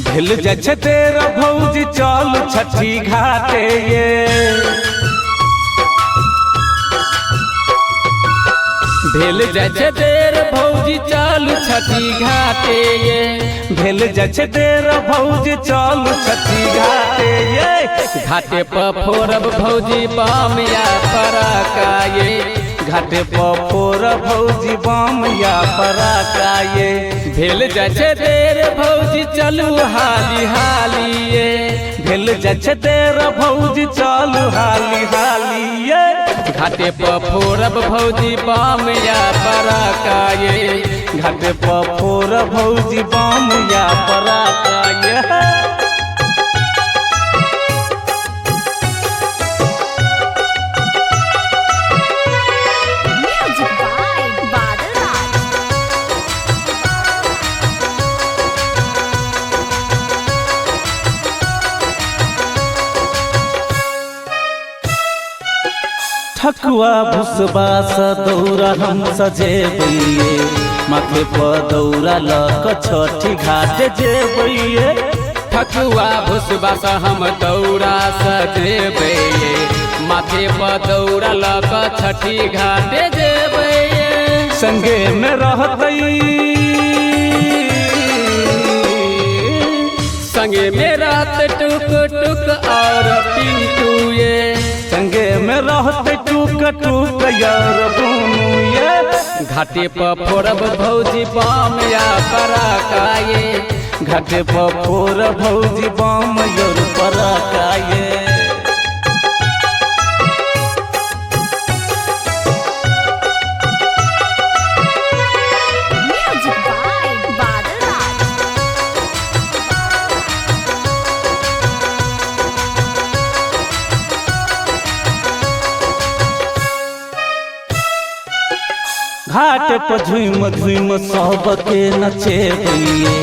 भेल जाय तेरा भौजी चल छठी घाटे ये भेल जाय तेरा भौजी चल छठी घाटे ये भेल जाय तेरा भौजी चल छठी घाटे ये घाटे पर फोरब भौजी बम या पराका ये घाटे पर फोरब भौजी बम या पराका ये भेल जाय तेरे भौजी चलू हाली हाली ये भेल जाय तेरा भौजी चलू हाली हाली ये घाटे पर फोरब भौजी बम या पराका ये घाटे पर फोरब भौजी बम या पराका ये ठकुआ भुसबा दौरा हम सजेबैये माथे पर दौरा लक छठी घाट जेबैये ठकुआ भुसबा हम दौरा सजेबे माथे पर दौरा लक छठी घाट जेबे संगे में रहतई संगे में रहत टुक टुक और पिंटू ये संगे में रहते टूक टूक यार बुनू ये घाटे पर फोरब भौजी बम या पराका ये घाटे पर फोरब भौजी बम योर पराका ये घाट पर झुम झुम सबके नचेबैये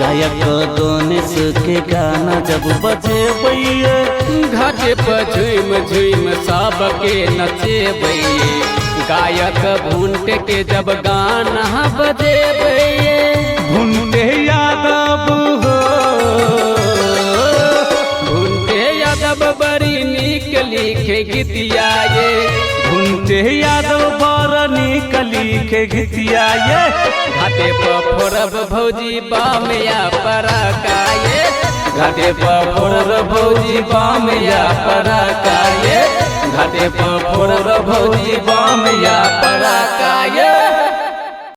गायक गणेश के गाना जब बजेबैये घाटे पर झुम झुम सबके नचेबे गायक भूंटे के जब गाना बजेबे भुनते यादव हो भूंटे यादव बड़ी नीक लिखे गीतिया ये भुनते यादव बड़ नीक लिखे गीतिया ये घाटे पर फोरब भौजी बम या पराका ये घाटे पर फोरब भौजी बम या पराका ये घाटे पर फोरब भौजी बम या